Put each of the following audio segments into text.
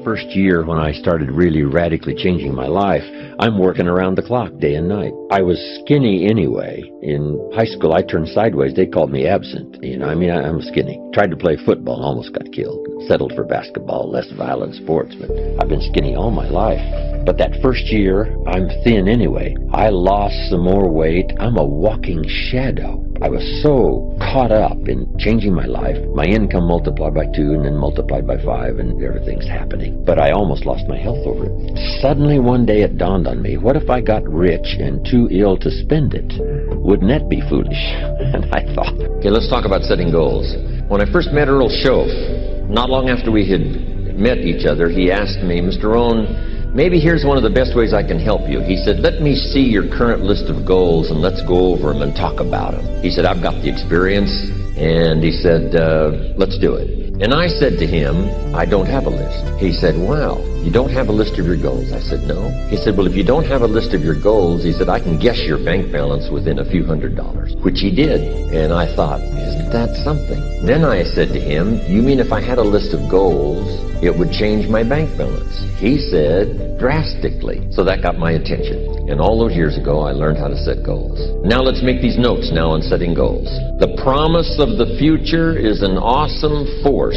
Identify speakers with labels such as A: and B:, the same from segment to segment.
A: first year when I started really radically changing my life, I'm working around the clock day and night. I was skinny anyway. In high school, I turned sideways. They called me absent. I'm skinny. Tried to play football, almost got killed. Settled for basketball, less violent sports, but I've been skinny all my life. But that first year, I'm thin anyway. I lost some more weight. I'm a walking shadow. I was so caught up in changing my life. My income multiplied by 2 and then multiplied by 5 and everything's happening. But I almost lost my health over it. Suddenly one day it dawned on me, what if I got rich and too ill to spend it? Wouldn't that be foolish? And I thought, okay, let's talk about setting goals. When I first met Earl Schoaf, not long after we had met each other, he asked me, Mr. Rohn, maybe here's one of the best ways I can help you. He said, let me see your current list of goals and let's go over them and talk about them. He said, I've got the experience. And he said, let's do it. And I said to him, I don't have a list. He said, wow, you don't have a list of your goals? I said, no. He said, well, if you don't have a list of your goals, he said, I can guess your bank balance within a few $100s, which he did. And I thought, isn't that something? Then I said to him, you mean if I had a list of goals, it would change my bank balance? He said, drastically. So that got my attention. And all those years ago, I learned how to set goals. Now let's make these notes now on setting goals. The promise of the future is an awesome force.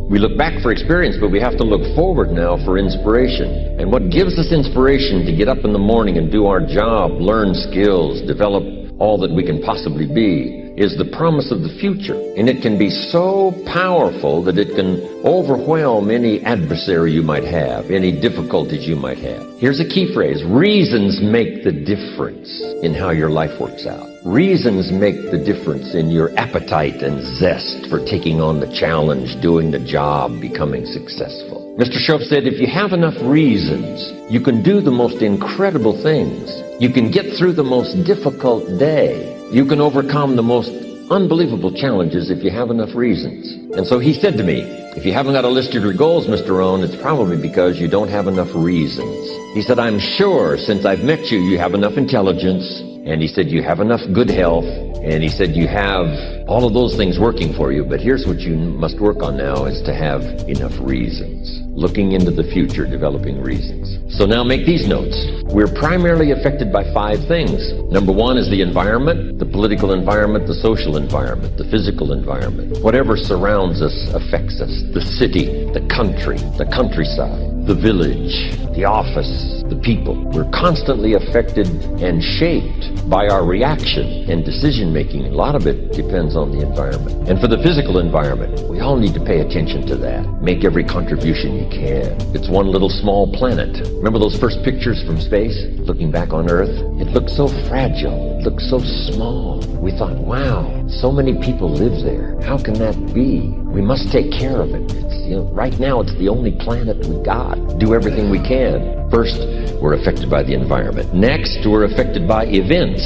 A: We look back for experience, but we have to look forward now for inspiration. And what gives us inspiration to get up in the morning and do our job, learn skills, develop all that we can possibly be, is the promise of the future. And it can be so powerful that it can overwhelm any adversary you might have, any difficulties you might have. Here's a key phrase. Reasons make the difference in how your life works out. Reasons make the difference in your appetite and zest for taking on the challenge, doing the job, becoming successful. Mr. Schoaf said, if you have enough reasons, you can do the most incredible things. You can get through the most difficult day. You can overcome the most unbelievable challenges if you have enough reasons. And so he said to me, if you haven't got a list of your goals, Mr. Rohn, it's probably because you don't have enough reasons. He said, I'm sure since I've met you, you have enough intelligence. And he said, you have enough good health. And he said, you have all of those things working for you. But here's what you must work on now is to have enough reasons. Looking into the future, developing reasons. So now make these notes. We're primarily affected by 5 things. Number 1 is the environment, the political environment, the social environment, the physical environment. Whatever surrounds us affects us. The city, the country, the countryside, the village, the office, the people. We're constantly affected and shaped by our reaction and decision making. A lot of it depends on the environment. And for the physical environment, we all need to pay attention to that. Make every contribution you can. It's one little small planet. Remember those first pictures from space, looking back on Earth? It looked so fragile. It looked so small. We thought, wow, so many people live there. How can that be? We must take care of it. Right now it's the only planet we got. Do everything we can. First, we're affected by the environment. Next, we're affected by events.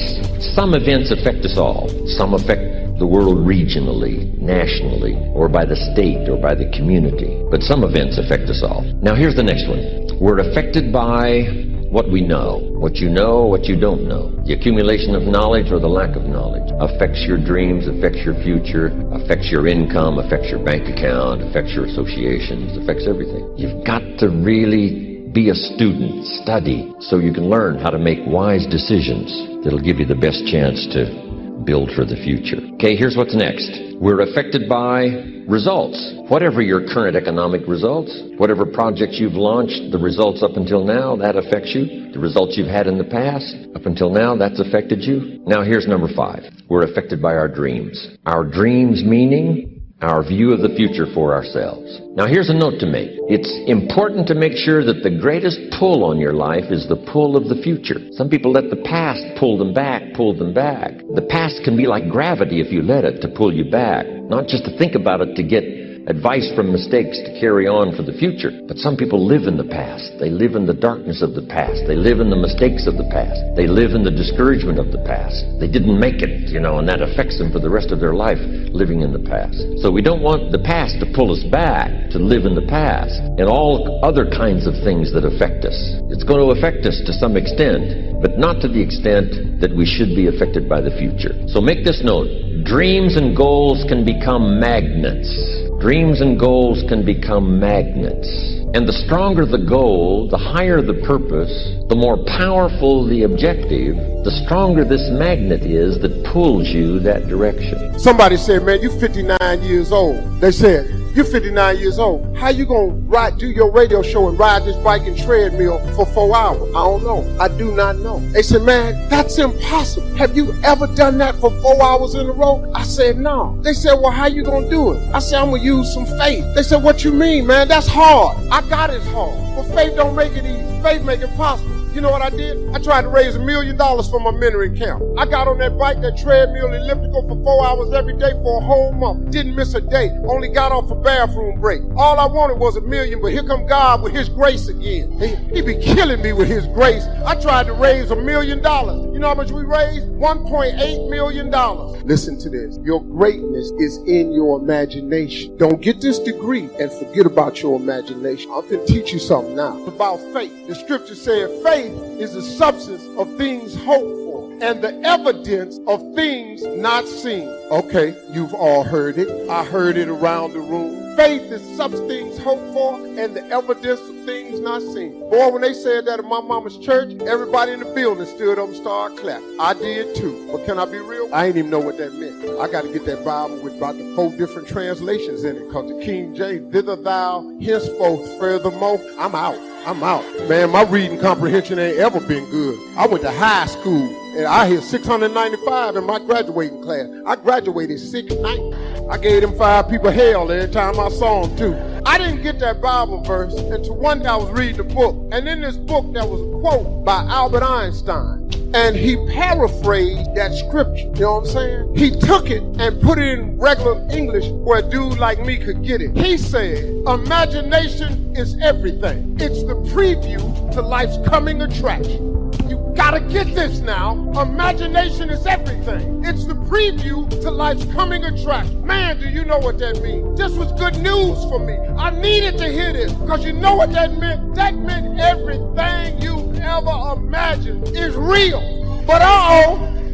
A: Some events affect us all. Some affect the world regionally, nationally, or by the state, or by the community. But some events affect us all. Now here's the next one. We're affected by what we know. What you know, what you don't know. The accumulation of knowledge or the lack of knowledge affects your dreams, affects your future, affects your income, affects your bank account, affects your associations, affects everything. You've got to really be a student, study, so you can learn how to make wise decisions that'll give you the best chance to build for the future. Okay, here's what's next. We're affected by results. Whatever your current economic results, whatever projects you've launched, the results up until now, that affects you. The results you've had in the past, up until now, that's affected you. Now here's number 5. We're affected by our dreams. Our dreams meaning our view of the future for ourselves. Now here's a note to make. It's important to make sure that the greatest pull on your life is the pull of the future. Some people let the past pull them back. The past can be like gravity if you let it to pull you back. Not just to think about it to get advice from mistakes to carry on for the future. But some people live in the past. They live in the darkness of the past. They live in the mistakes of the past. They live in the discouragement of the past. They didn't make it, and that affects them for the rest of their life, living in the past. So we don't want the past to pull us back to live in the past and all other kinds of things that affect us. It's going to affect us to some extent, but not to the extent that we should be affected by the future. So make this note. Dreams and goals can become magnets. Dreams and goals can become magnets. And the stronger the goal, the higher the purpose, the more powerful the objective, the stronger this magnet is that pulls you that direction.
B: Somebody said, man, you're 59 years old. They said, you're 59 years old. How you gonna do your radio show and ride this bike and treadmill for 4 hours? I don't know. I do not know. They said, man, that's impossible. Have you ever done that for 4 hours in a row? I said, no. They said, well, how you gonna do it? I said, I'm gonna use some faith. They said, what you mean, man? That's hard. I got it's hard. But faith don't make it easy. Faith make it possible. You know what I did? I tried to raise $1 million for my mentoring camp. I got on that bike, that treadmill, elliptical for 4 hours every day for a whole month. Didn't miss a day. Only got off a bathroom break. All I wanted was $1 million, but here come God with his grace again. He be killing me with his grace. I tried to raise $1 million. You know how much we raised? $1.8 million. Listen to this. Your greatness is in your imagination. Don't get this degree and forget about your imagination. I'm going to teach you something now. It's about faith. The scripture said faith is the substance of things hoped for and the evidence of things not seen. Okay, you've all heard it. I heard it around the room. Faith is substance things hoped for and the evidence of things not seen. Boy, when they said that at my mama's church, everybody in the building stood up and started clapping. I did too. But can I be real? I didn't even know what that meant. I got to get that Bible with about the 4 different translations in it, because the King James, thither thou, henceforth, furthermore, I'm out. Man, my reading comprehension ain't ever been good. I went to high school, and I hit 695 in my graduating class. I graduated 690. I gave them 5 people hell every time I saw them, too. I didn't get that Bible verse until one day I was reading a book. And in this book, there was a quote by Albert Einstein. And he paraphrased that scripture. You know what I'm saying? He took it and put it in regular English where a dude like me could get it. He said, imagination is everything. It's the preview to life's coming attraction. You gotta get this now. Imagination is everything. It's the preview to life's coming attraction. Man, do you know what that means? This was good news for me. I needed to hear this, because you know what that meant? That meant everything you ever imagined is real. But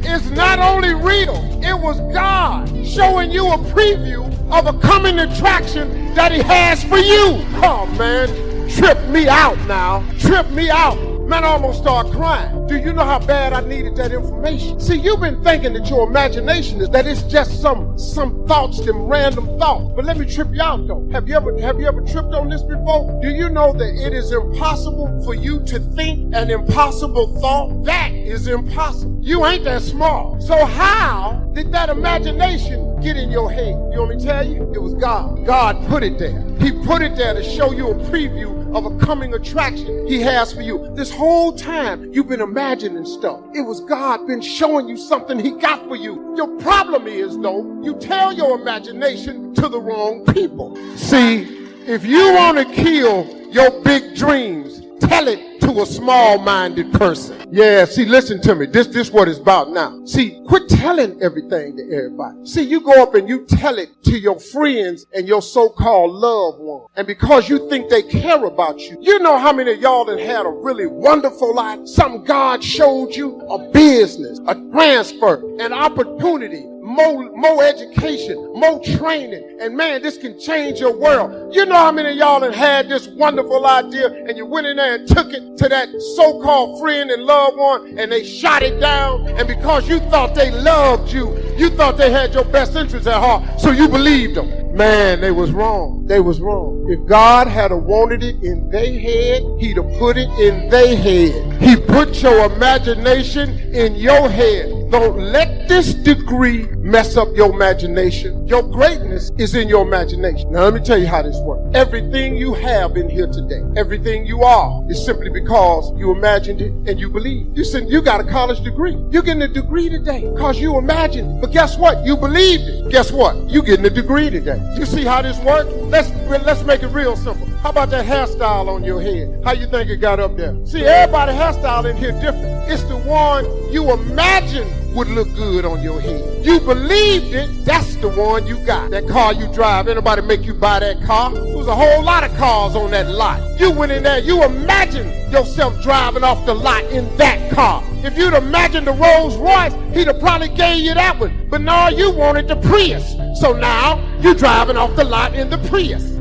B: it's not only real, it was God showing you a preview of a coming attraction that he has for you. Oh man, trip me out now. Trip me out. Man, I almost start crying. Do you know how bad I needed that information? See, you've been thinking that your imagination is that it's just some thoughts, them random thoughts. But let me trip you out though. Have you ever tripped on this before? Do you know that it is impossible for you to think an impossible thought? That is impossible. You ain't that smart. So how did that imagination get in your head? You want me to tell you? It was God. God put it there. He put it there to show you a preview of a coming attraction he has for you. This whole time you've been imagining stuff. It was God been showing you something he got for you. Your problem is though, you tell your imagination to the wrong people. See, if you want to kill your big dreams, tell it to a small-minded person. Yeah, see, listen to me. This what it's about now. See, quit telling everything to everybody. See, you go up and you tell it to your friends and your so-called loved ones. And because you think they care about you, you know how many of y'all that had a really wonderful life? Something God showed you, a business, a transfer, an opportunity, more education, more training, and man, this can change your world. You know how many of y'all that had this wonderful idea and you went in there and took it to that so-called friend and loved one and they shot it down, and because you thought they loved you, you thought they had your best interests at heart, so you believed them. Man, they was wrong. They was wrong. If God had wanted it in their head, he'd have put it in their head. He put your imagination in your head. Don't let this degree mess up your imagination. Your greatness is in your imagination. Now let me tell you how this works. Everything you have in here today, everything you are, is simply because you imagined it and you believed. You said you got a college degree. You're getting a degree today because you imagined it. But guess what? You believed it. Guess what? You're getting a degree today. You see how this works? Let's make it real simple. How about that hairstyle on your head? How you think it got up there? See, everybody's hairstyle in here different. It's the one you imagine would look good on your head. You believed it, that's the one you got. That car you drive, anybody make you buy that car? There was a whole lot of cars on that lot. You went in there, you imagined yourself driving off the lot in that car. If you'd imagined the Rolls Royce, he'd have probably gave you that one. But no, you wanted the Prius. So now you're driving off the lot in the Prius.